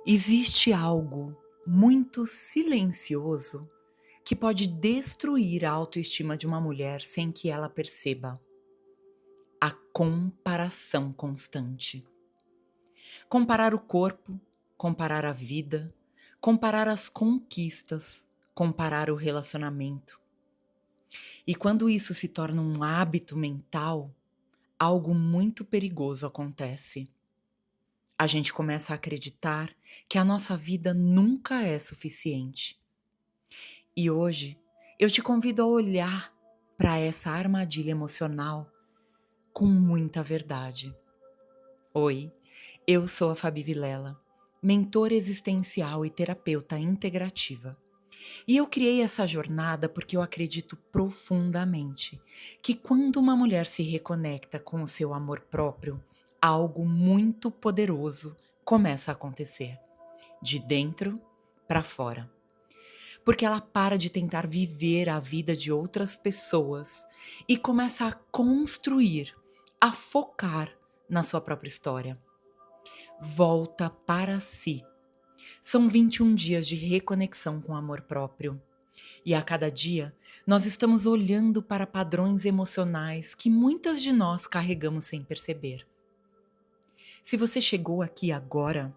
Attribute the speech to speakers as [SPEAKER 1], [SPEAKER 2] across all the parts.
[SPEAKER 1] Existe algo muito silencioso que pode destruir a autoestima de uma mulher sem que ela perceba: a comparação constante. Comparar o corpo, comparar a vida, comparar as conquistas, comparar o relacionamento. E quando isso se torna um hábito mental, algo muito perigoso acontece. A gente começa a acreditar que a nossa vida nunca é suficiente. E hoje eu te convido a olhar para essa armadilha emocional com muita verdade. Oi, eu sou a Fabi Vilela, mentora existencial e terapeuta integrativa. E eu criei essa jornada porque eu acredito profundamente que quando uma mulher se reconecta com o seu amor próprio, algo muito poderoso começa a acontecer, de dentro para fora. Porque ela para de tentar viver a vida de outras pessoas e começa a construir, a focar na sua própria história. Volta para si. São 21 dias de reconexão com o amor próprio. E a cada dia, nós estamos olhando para padrões emocionais que muitas de nós carregamos sem perceber. Se você chegou aqui agora,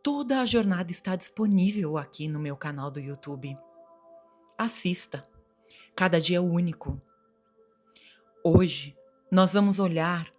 [SPEAKER 1] toda a jornada está disponível aqui no meu canal do YouTube. Assista. Cada dia é único. Hoje, nós vamos olhar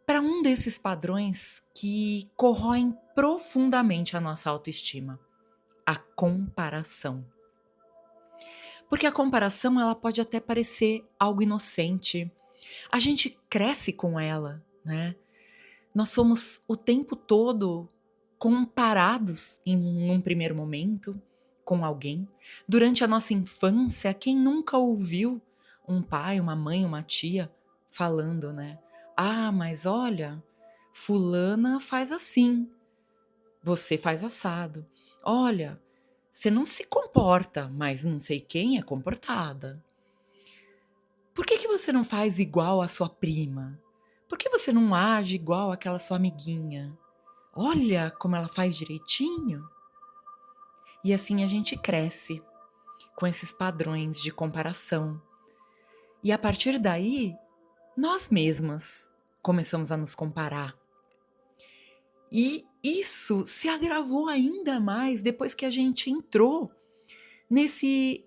[SPEAKER 1] para um desses padrões que corroem profundamente a nossa autoestima: a comparação. Porque a comparação, ela pode até parecer algo inocente. A gente cresce com ela, né? Nós somos o tempo todo comparados em um primeiro momento com alguém. Durante a nossa infância, quem nunca ouviu um pai, uma mãe, uma tia falando, né? Ah, mas olha, fulana faz assim, você faz assado. Olha, você não se comporta, mas não sei quem é comportada. Por que você não faz igual a sua prima? Por que você não age igual aquela sua amiguinha? Olha como ela faz direitinho. E assim a gente cresce com esses padrões de comparação. E a partir daí, nós mesmas começamos a nos comparar. E isso se agravou ainda mais depois que a gente entrou nesse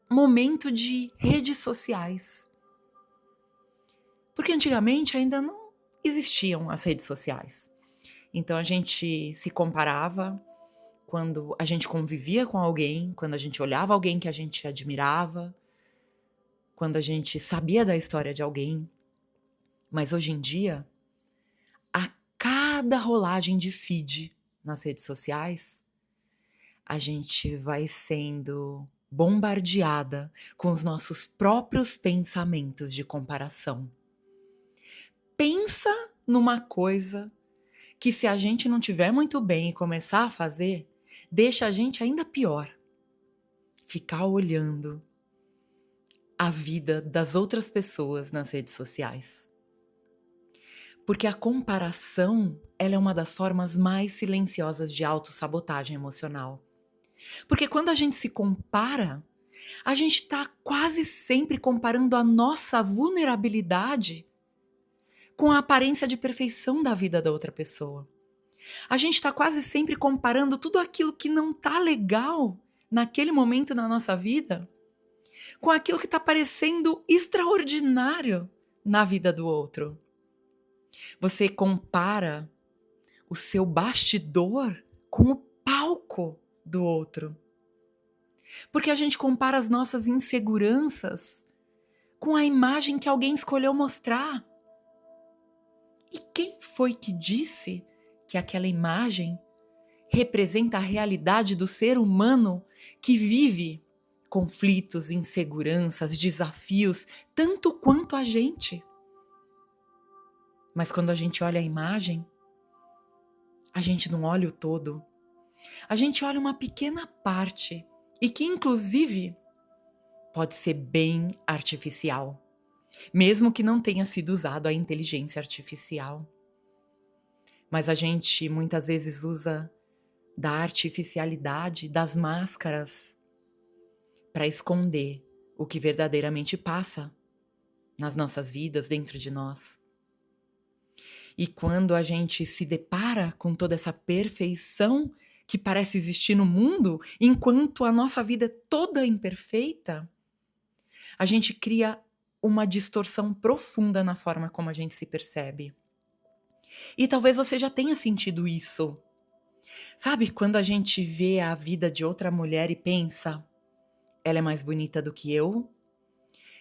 [SPEAKER 1] momento de redes sociais. Porque antigamente ainda não existiam as redes sociais. Então a gente se comparava quando a gente convivia com alguém, quando a gente olhava alguém que a gente admirava, quando a gente sabia da história de alguém. Mas hoje em dia, a cada rolagem de feed nas redes sociais, a gente vai sendo bombardeada com os nossos próprios pensamentos de comparação. Pensa numa coisa que, se a gente não tiver muito bem e começar a fazer, deixa a gente ainda pior. Ficar olhando a vida das outras pessoas nas redes sociais. Porque a comparação, ela é uma das formas mais silenciosas de autossabotagem emocional. Porque quando a gente se compara, a gente está quase sempre comparando a nossa vulnerabilidade com a aparência de perfeição da vida da outra pessoa. A gente está quase sempre comparando tudo aquilo que não está legal naquele momento na nossa vida com aquilo que está parecendo extraordinário na vida do outro. Você compara o seu bastidor com o palco do outro. Porque a gente compara as nossas inseguranças com a imagem que alguém escolheu mostrar. E quem foi que disse que aquela imagem representa a realidade do ser humano que vive conflitos, inseguranças, desafios, tanto quanto a gente? Mas quando a gente olha a imagem, a gente não olha o todo. A gente olha uma pequena parte e que, inclusive, pode ser bem artificial, mesmo que não tenha sido usado a inteligência artificial. Mas a gente muitas vezes usa da artificialidade, das máscaras, para esconder o que verdadeiramente passa nas nossas vidas, dentro de nós. E quando a gente se depara com toda essa perfeição que parece existir no mundo, enquanto a nossa vida é toda imperfeita, a gente cria uma distorção profunda na forma como a gente se percebe. E talvez você já tenha sentido isso. Sabe quando a gente vê a vida de outra mulher e pensa, ela é mais bonita do que eu,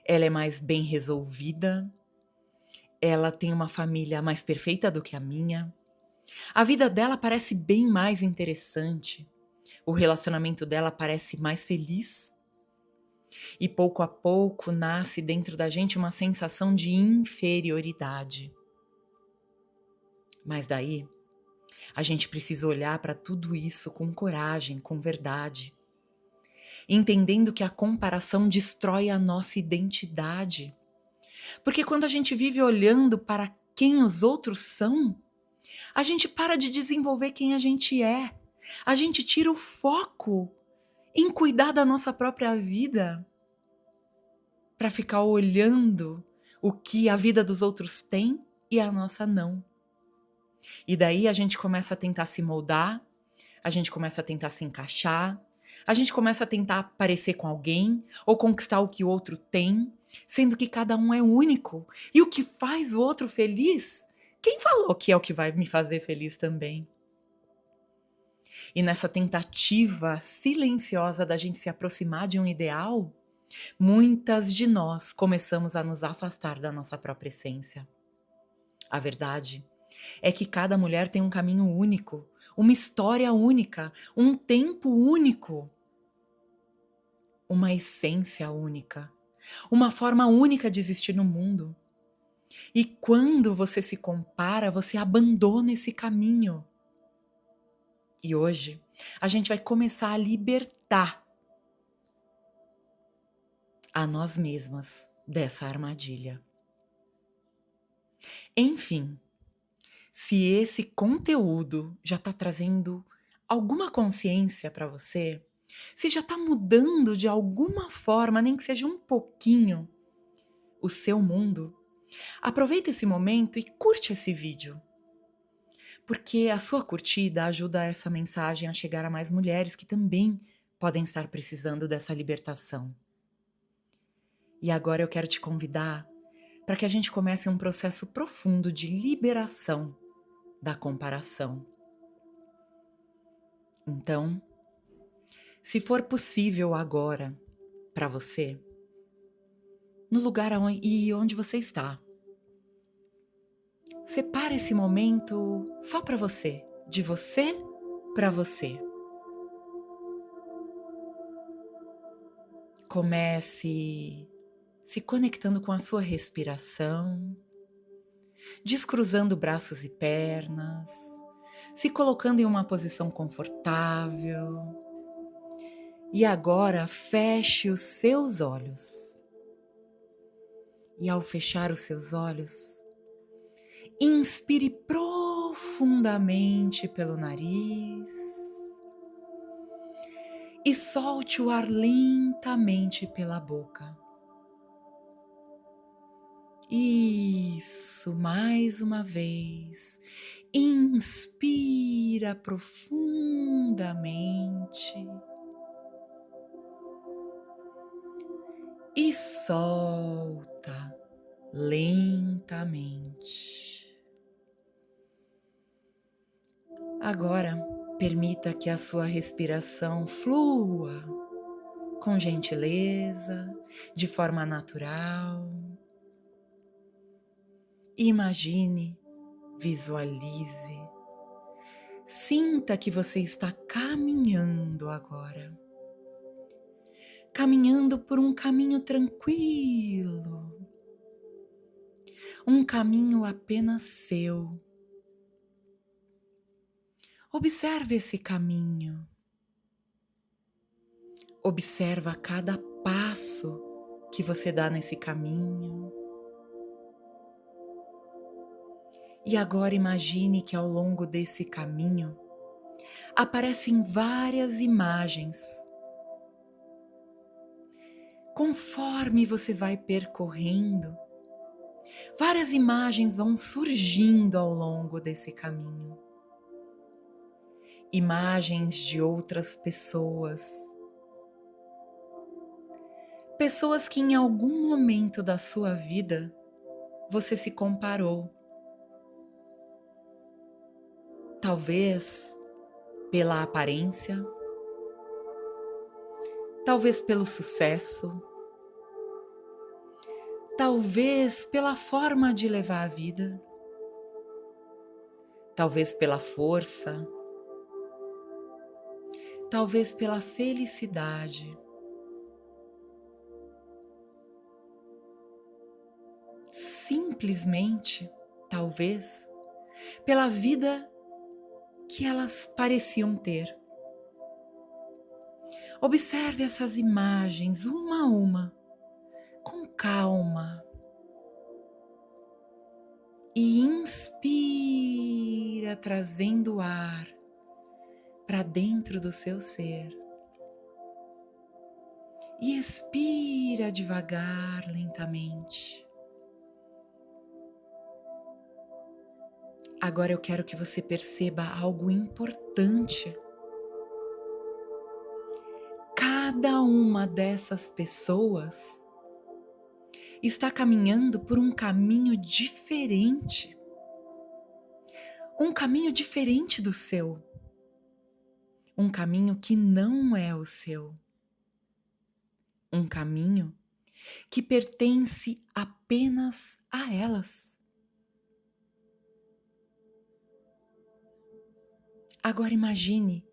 [SPEAKER 1] ela é mais bem resolvida, ela tem uma família mais perfeita do que a minha, a vida dela parece bem mais interessante, o relacionamento dela parece mais feliz. E pouco a pouco nasce dentro da gente uma sensação de inferioridade. Mas daí, a gente precisa olhar para tudo isso com coragem, com verdade, entendendo que a comparação destrói a nossa identidade. Porque quando a gente vive olhando para quem os outros são, a gente para de desenvolver quem a gente é. A gente tira o foco em cuidar da nossa própria vida para ficar olhando o que a vida dos outros tem e a nossa não. E daí a gente começa a tentar se moldar, a gente começa a tentar se encaixar, a gente começa a tentar parecer com alguém ou conquistar o que o outro tem, sendo que cada um é único. E o que faz o outro feliz, quem falou que é o que vai me fazer feliz também? E nessa tentativa silenciosa da gente se aproximar de um ideal, muitas de nós começamos a nos afastar da nossa própria essência. A verdade é que cada mulher tem um caminho único, uma história única, um tempo único, uma essência única, uma forma única de existir no mundo. E quando você se compara, você abandona esse caminho. E hoje, a gente vai começar a libertar a nós mesmas dessa armadilha. Enfim, se esse conteúdo já está trazendo alguma consciência para você, se já está mudando de alguma forma, nem que seja um pouquinho, o seu mundo, aproveita esse momento e curte esse vídeo. Porque a sua curtida ajuda essa mensagem a chegar a mais mulheres que também podem estar precisando dessa libertação. E agora eu quero te convidar para que a gente comece um processo profundo de liberação da comparação. Então, se for possível agora para você, no lugar onde você está, separe esse momento só para você, de você para você. Comece se conectando com a sua respiração, descruzando braços e pernas, se colocando em uma posição confortável. E agora feche os seus olhos. E ao fechar os seus olhos, inspire profundamente pelo nariz e solte o ar lentamente pela boca. Isso, mais uma vez. Inspira profundamente e solta lentamente. Agora, permita que a sua respiração flua com gentileza, de forma natural. Imagine, visualize, sinta que você está caminhando agora. Caminhando por um caminho tranquilo. Um caminho apenas seu. Observe esse caminho. Observa cada passo que você dá nesse caminho. E agora imagine que ao longo desse caminho, aparecem várias imagens. Conforme você vai percorrendo, várias imagens vão surgindo ao longo desse caminho. Imagens de outras pessoas. Pessoas que em algum momento da sua vida você se comparou. Talvez pela aparência, talvez pelo sucesso, talvez pela forma de levar a vida, talvez pela força, talvez pela felicidade. Simplesmente, talvez, pela vida que elas pareciam ter. Observe essas imagens uma a uma, com calma. E inspira, trazendo o ar para dentro do seu ser. E expira devagar, lentamente. Agora eu quero que você perceba algo importante. Cada uma dessas pessoas está caminhando por um caminho diferente. Um caminho diferente do seu. Um caminho que não é o seu. Um caminho que pertence apenas a elas. Agora imagine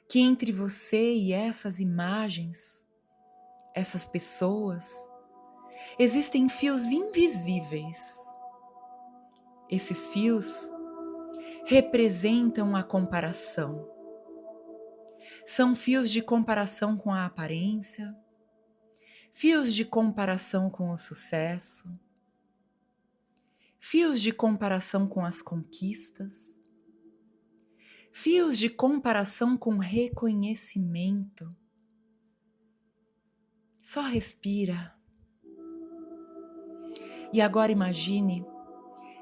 [SPEAKER 1] que entre você e essas imagens, essas pessoas, existem fios invisíveis. Esses fios representam a comparação. São fios de comparação com a aparência, fios de comparação com o sucesso, fios de comparação com as conquistas, fios de comparação com reconhecimento. Só respira. E agora imagine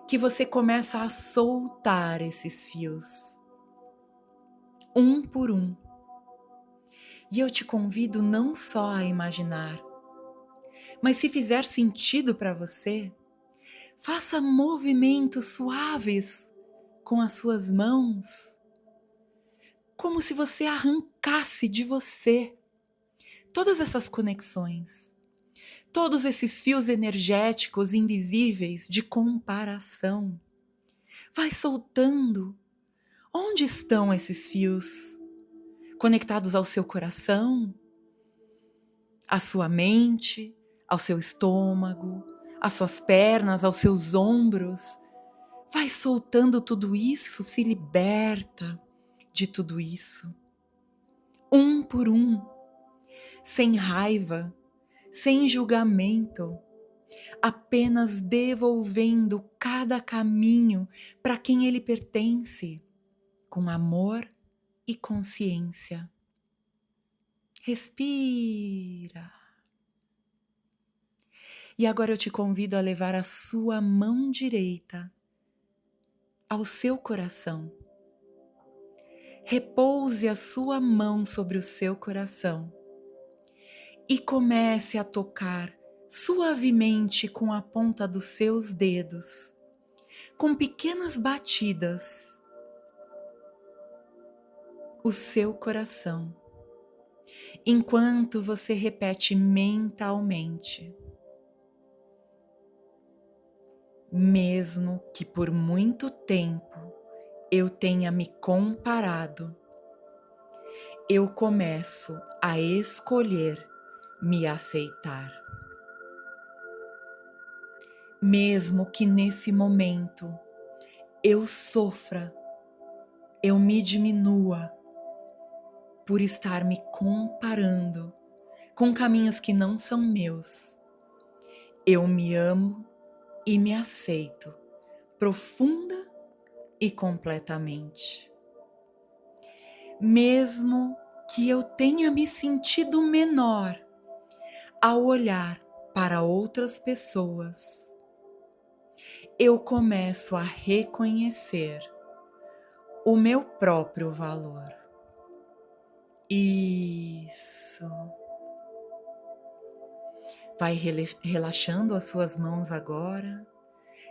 [SPEAKER 1] que você começa a soltar esses fios, um por um. E eu te convido não só a imaginar, mas se fizer sentido para você, faça movimentos suaves com as suas mãos, como se você arrancasse de você todas essas conexões, todos esses fios energéticos invisíveis de comparação. Vai soltando. Onde estão esses fios? Conectados ao seu coração, à sua mente, ao seu estômago, às suas pernas, aos seus ombros. Vai soltando tudo isso, se liberta de tudo isso. Um por um, sem raiva, sem julgamento, apenas devolvendo cada caminho para quem ele pertence, com amor e consciência. Respira. E agora eu te convido a levar a sua mão direita ao seu coração. Repouse a sua mão sobre o seu coração e comece a tocar suavemente com a ponta dos seus dedos, com pequenas batidas, o seu coração, enquanto você repete mentalmente: mesmo que por muito tempo eu tenha me comparado, eu começo a escolher me aceitar. Mesmo que nesse momento eu sofra, eu me diminua por estar me comparando com caminhos que não são meus, eu me amo e me aceito profunda e completamente. mesmo que eu tenha me sentido menor ao olhar para outras pessoas, eu começo a reconhecer o meu próprio valor. Isso. Vai relaxando as suas mãos agora,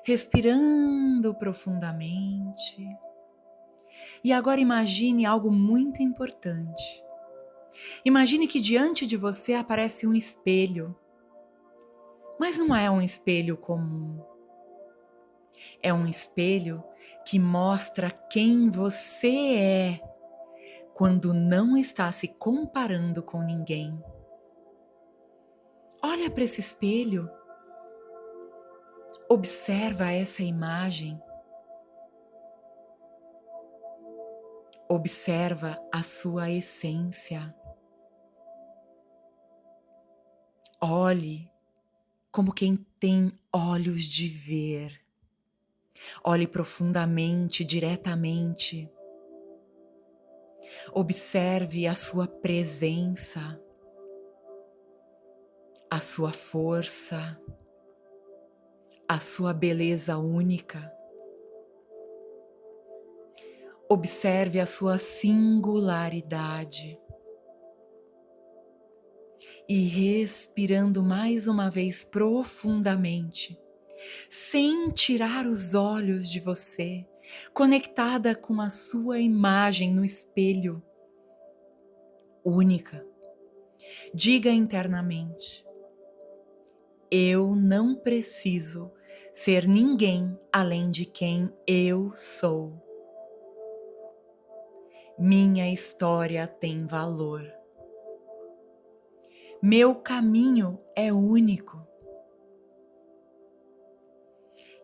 [SPEAKER 1] respirando profundamente. E agora imagine algo muito importante. Imagine que diante de você aparece um espelho, mas não é um espelho comum. É um espelho que mostra quem você é quando não está se comparando com ninguém. Olha para esse espelho, observa essa imagem, observa a sua essência. Olhe como quem tem olhos de ver. Olhe profundamente, diretamente. Observe a sua presença, a sua força, a sua beleza única. Observe a sua singularidade. E respirando mais uma vez profundamente, sem tirar os olhos de você, conectada com a sua imagem no espelho única. Diga internamente: eu não preciso ser ninguém além de quem eu sou. Minha história tem valor. Meu caminho é único.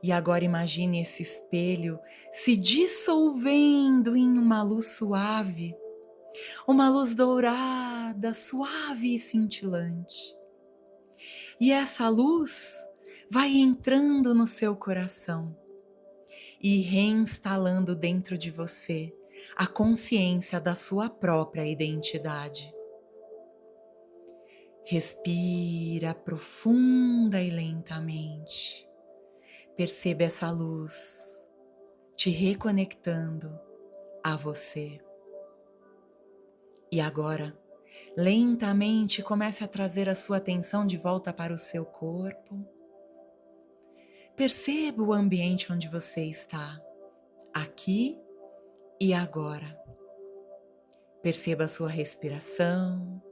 [SPEAKER 1] E agora imagine esse espelho se dissolvendo em uma luz suave, uma luz dourada, suave e cintilante. E essa luz vai entrando no seu coração e reinstalando dentro de você a consciência da sua própria identidade. Respira profunda e lentamente. Perceba essa luz te reconectando a você. E agora, lentamente comece a trazer a sua atenção de volta para o seu corpo. Perceba o ambiente onde você está, aqui e agora. Perceba a sua respiração.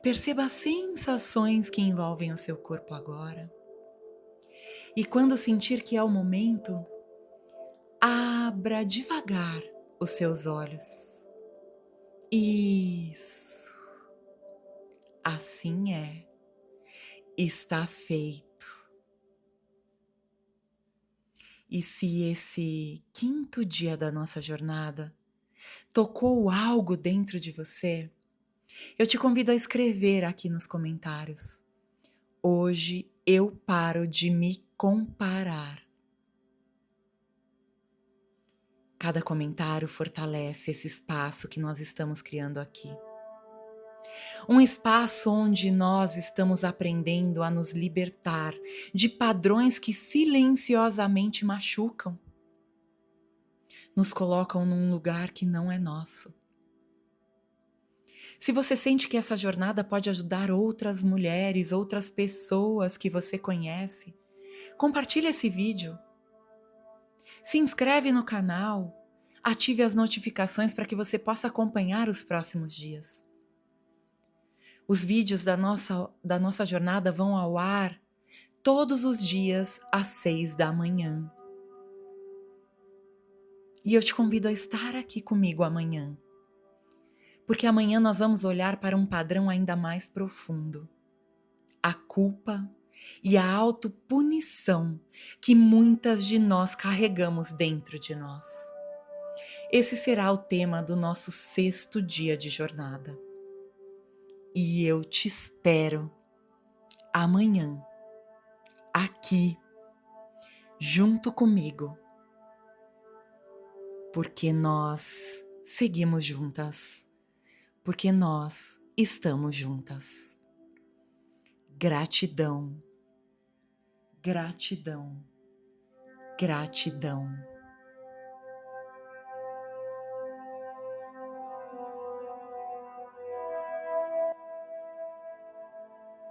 [SPEAKER 1] Perceba as sensações que envolvem o seu corpo agora. E quando sentir que é o momento, abra devagar os seus olhos. Isso. Assim é. Está feito. E se esse quinto dia da nossa jornada tocou algo dentro de você, eu te convido a escrever aqui nos comentários: hoje eu paro de me comparar. Cada comentário fortalece esse espaço que nós estamos criando aqui. Um espaço onde nós estamos aprendendo a nos libertar de padrões que silenciosamente machucam, nos colocam num lugar que não é nosso. Se você sente que essa jornada pode ajudar outras mulheres, outras pessoas que você conhece, compartilhe esse vídeo. Se inscreve no canal, ative as notificações para que você possa acompanhar os próximos dias. Os vídeos da nossa jornada vão ao ar todos os dias às 6 da manhã. E eu te convido a estar aqui comigo amanhã, porque amanhã nós vamos olhar para um padrão ainda mais profundo: a culpa e a autopunição que muitas de nós carregamos dentro de nós. Esse será o tema do nosso 6º dia de jornada. E eu te espero amanhã, aqui, junto comigo, porque nós seguimos juntas, porque nós estamos juntas. Gratidão, gratidão, gratidão.